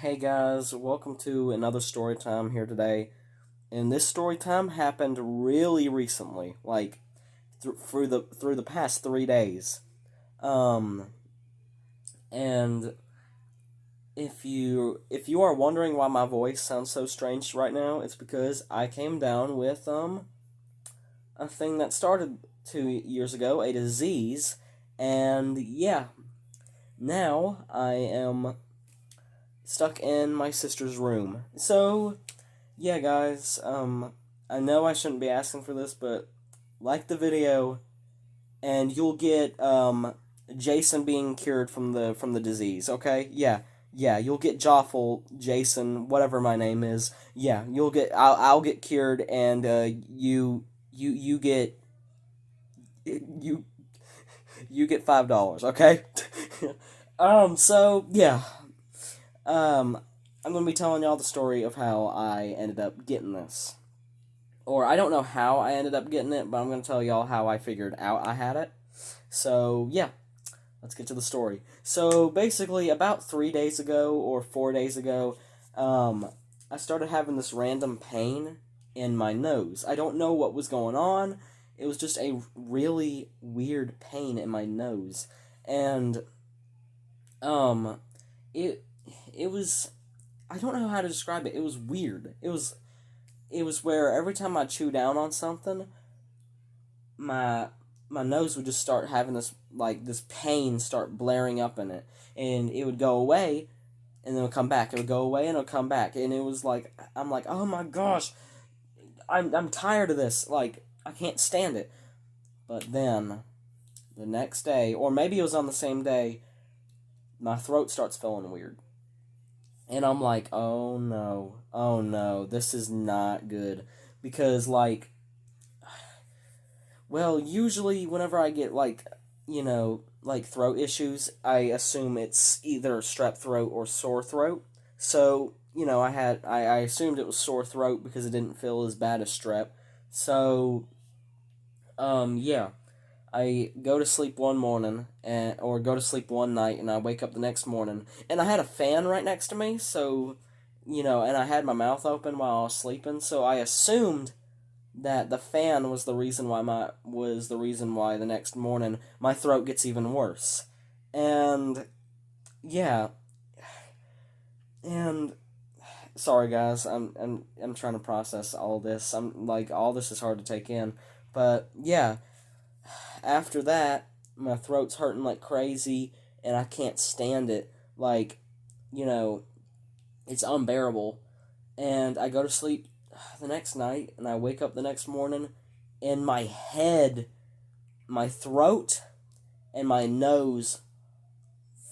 Hey guys, welcome to another story time here today. And this story time happened really recently, like through the past 3 days. Um, and if you are wondering why my voice sounds so strange right now, it's because I came down with a thing that started 2 years ago, a disease, and yeah, now I am stuck in my sister's room. So yeah, guys, I know I shouldn't be asking for this, but like the video, and you'll get Jason being cured from the disease. Okay, yeah, you'll get Joffle, Jason, whatever my name is. Yeah, I'll get cured, and you get you you get $5. Okay. So yeah, um, I'm gonna be telling y'all the story of how I ended up getting this. Or I don't know how I ended up getting it, but I'm going to tell y'all how I figured out I had it. So, yeah, let's get to the story. So, basically, about 3 days ago or 4 days ago, I started having this random pain in my nose. I don't know what was going on. It was just a really weird pain in my nose. And, um, it, it was, I don't know how to describe it. It was weird. It was where every time I chew down on something, my my nose would just start having this pain start blaring up in it, and it would go away, and then it would come back. It would go away and it would come back, and it was like I'm like, oh my gosh, I'm tired of this. Like I can't stand it. But then the next day, or maybe it was on the same day, my throat starts feeling weird. And I'm like, oh no, this is not good. Because, well, usually whenever I get like throat issues, I assume it's either strep throat or sore throat. So, I assumed it was sore throat because it didn't feel as bad as strep. So, yeah. I go to sleep one morning or go to sleep one night and I wake up the next morning and I had a fan right next to me, so and I had my mouth open while I was sleeping, so I assumed that the fan was the reason why the next morning my throat gets even worse. And yeah, and sorry guys, I'm trying to process all this. I'm like all this is hard to take in. But yeah, after that my throat's hurting like crazy and I can't stand it. Like, you know, it's unbearable. And I go to sleep the next night and I wake up the next morning and my head, my throat, and my nose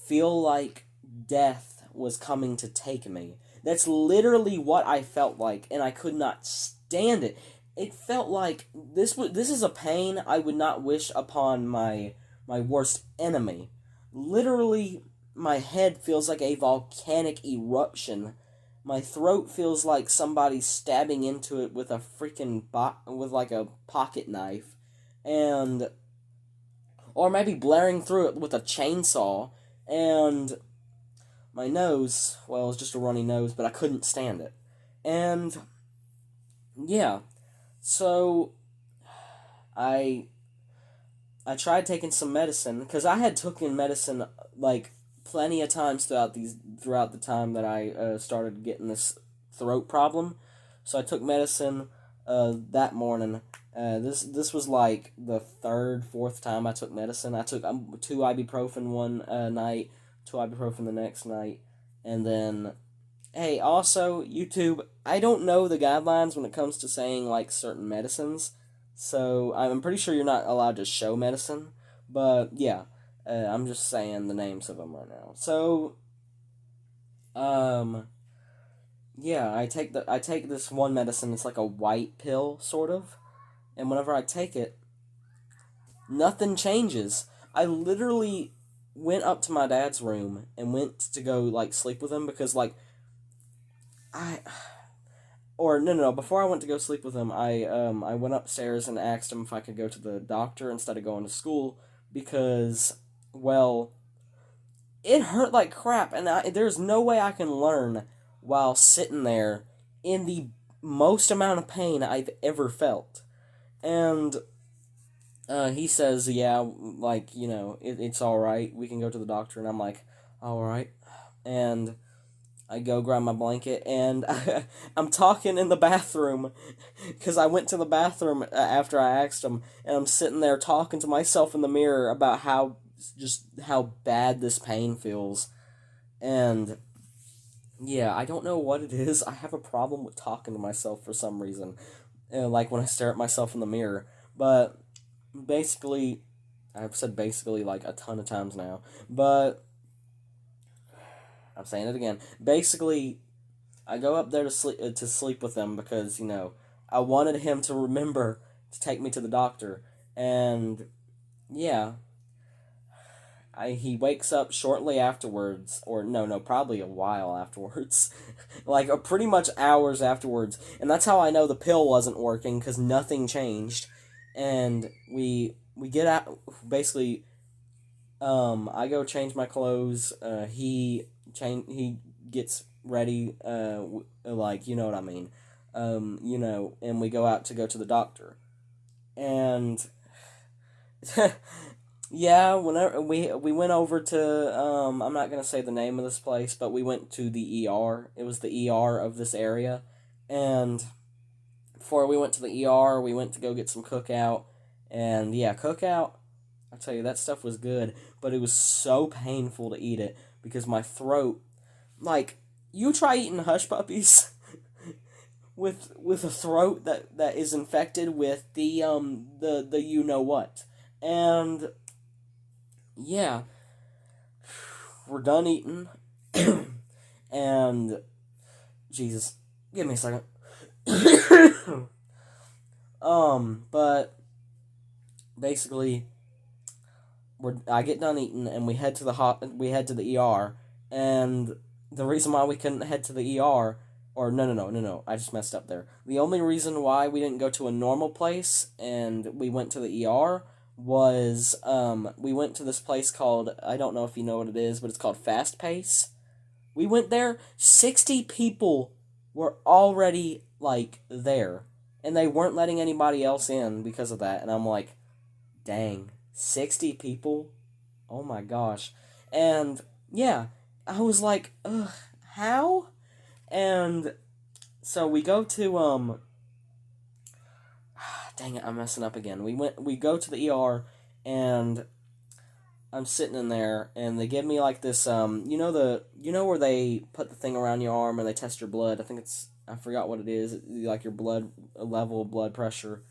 feel like death was coming to take me. That's literally what I felt like, and I could not stand it. It felt like this is a pain I would not wish upon my worst enemy. Literally, my head feels like a volcanic eruption. My throat feels like somebody stabbing into it with a freaking with like a pocket knife, and or maybe blaring through it with a chainsaw. And my nose, well, it was just a runny nose, but I couldn't stand it. And yeah, so I I tried taking some medicine because I had taken medicine like plenty of times throughout the time that I started getting this throat problem. So I took medicine that morning. This was like the third, fourth time I took medicine. I took two ibuprofen one night, two ibuprofen the next night, and then hey, also YouTube. I don't know the guidelines when it comes to saying like certain medicines, so I'm pretty sure you're not allowed to show medicine. But yeah, I'm just saying the names of them right now. So um, yeah, I take this one medicine. It's like a white pill sort of, and whenever I take it, nothing changes. I literally went up to my dad's room and went to go like sleep with him because like I or no, before I went to go sleep with him, I went upstairs and asked him if I could go to the doctor instead of going to school because, well, it hurt like crap, and there's no way I can learn while sitting there in the most amount of pain I've ever felt. And he says, yeah, like, it's all right. We can go to the doctor. And I'm like, all right. And I go grab my blanket, and I'm talking in the bathroom because I went to the bathroom after I asked him, and I'm sitting there talking to myself in the mirror about how bad this pain feels. And yeah, I don't know what it is. I have a problem with talking to myself for some reason, like when I stare at myself in the mirror. But basically, I've said basically like a ton of times now, but I'm saying it again. Basically, I go up there to sleep with him because I wanted him to remember to take me to the doctor, and yeah, he wakes up shortly afterwards, or no, probably a while afterwards, like pretty much hours afterwards, and that's how I know the pill wasn't working because nothing changed, and we get out basically. I go change my clothes. He gets ready. Like, you know what I mean. And we go out to go to the doctor, and yeah, whenever we went over to I'm not gonna say the name of this place, but we went to the ER. It was the ER of this area, and before we went to the ER, we went to go get some cookout, and yeah, cookout. I tell you, that stuff was good, but it was so painful to eat it because my throat, like, you try eating hush puppies with a throat that is infected with the you know what, and yeah, we're done eating, and Jesus, give me a second. But basically I get done eating, and we head to the ER, and the reason why we couldn't head to the ER, or no, I just messed up there. The only reason why we didn't go to a normal place and we went to the ER was we went to this place called, I don't know if you know what it is, but it's called Fast Pace. We went there, 60 people were already like there, and they weren't letting anybody else in because of that, and I'm like, dang, 60 people? Oh my gosh. And yeah, I was like, ugh, how? And so we go to dang it, I'm messing up again. We go to the ER, and I'm sitting in there, and they give me like this where they put the thing around your arm and they test your blood. I forgot what it is, like your blood level, blood pressure.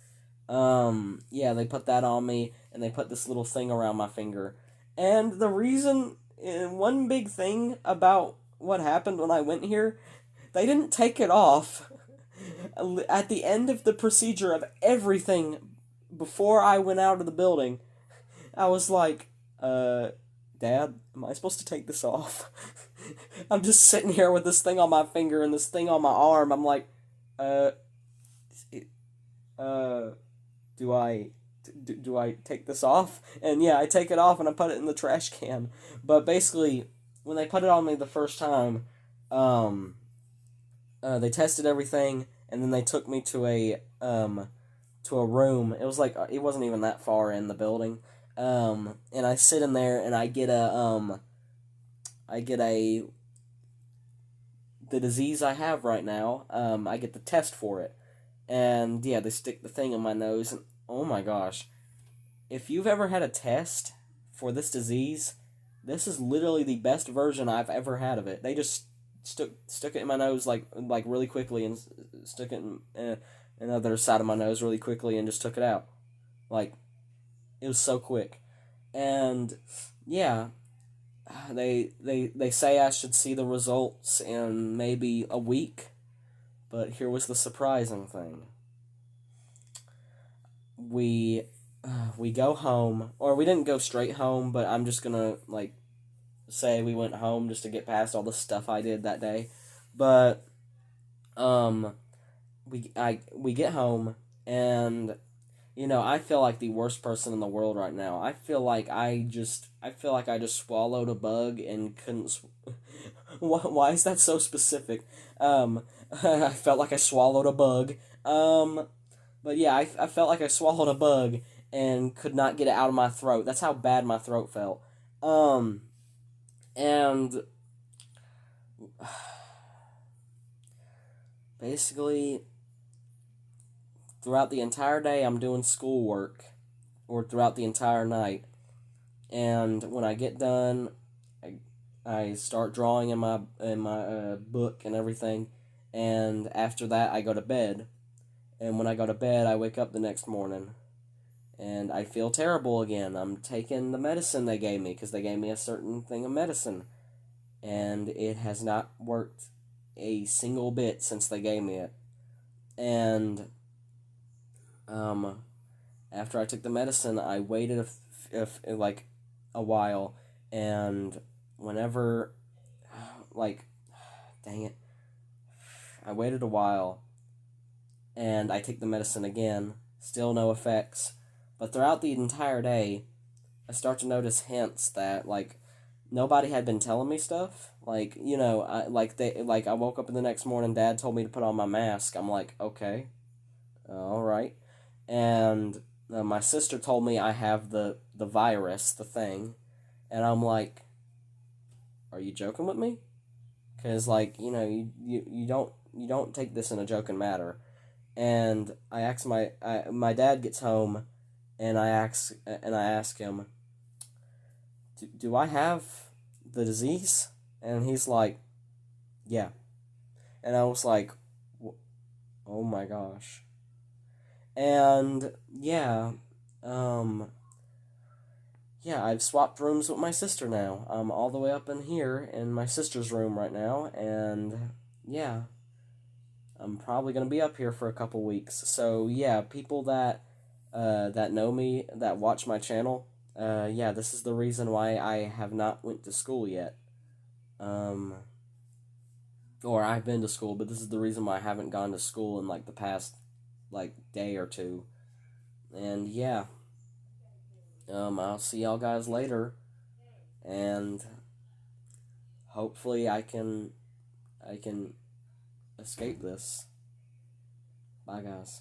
Yeah, they put that on me, and they put this little thing around my finger. And one big thing about what happened when I went here, they didn't take it off. At the end of the procedure of everything, before I went out of the building, I was like, Dad, am I supposed to take this off? I'm just sitting here with this thing on my finger and this thing on my arm. I'm like, uh, uh, do I take this off? And yeah, I take it off and I put it in the trash can. But basically, when they put it on me the first time, they tested everything, and then they took me to a room. It was like it wasn't even that far in the building. And I sit in there, and I get the disease I have right now. I get the test for it, and yeah, they stick the thing in my nose, and oh my gosh, if you've ever had a test for this disease, this is literally the best version I've ever had of it. They just stuck it in my nose like really quickly, and stuck it in another side of my nose really quickly, and just took it out. Like, it was so quick. And yeah, they say I should see the results in maybe a week, but here was the surprising thing. We we go home, or we didn't go straight home, but I'm just gonna like say we went home just to get past all the stuff I did that day. But we get home, and I feel like the worst person in the world right now. I feel like I just swallowed a bug and couldn't. Why is that so specific? Um, I felt like I swallowed a bug. Um, but yeah, I felt like I swallowed a bug and could not get it out of my throat. That's how bad my throat felt. Um, and basically, throughout the entire day, I'm doing schoolwork, or throughout the entire night. And when I get done, I, I start drawing in my book and everything. And after that, I go to bed. And when I go to bed, I wake up the next morning and I feel terrible again. I'm taking the medicine they gave me because they gave me a certain thing of medicine, and it has not worked a single bit since they gave me it. And um, after I took the medicine, I waited like a while, and whenever like dang it, I waited a while, and I take the medicine again. Still no effects. But throughout the entire day, I start to notice hints that like nobody had been telling me stuff. Like, I woke up in the next morning, Dad told me to put on my mask. I'm like, okay, all right. And my sister told me I have the virus, the thing, and I'm like, are you joking with me? Because like you don't take this in a joking matter. And I asked my dad gets home, and I ask him, do I have the disease? And he's like, yeah. And I was like, oh my gosh. And yeah, um, yeah, I've swapped rooms with my sister now. I'm all the way up in here in my sister's room right now, and yeah, I'm probably gonna be up here for a couple weeks. So yeah, people that know me, that watch my channel, yeah, this is the reason why I have not went to school yet. Um, or I've been to school, but this is the reason why I haven't gone to school in like the past like day or two. And yeah, I'll see y'all guys later, and hopefully I can escape this. Bye guys.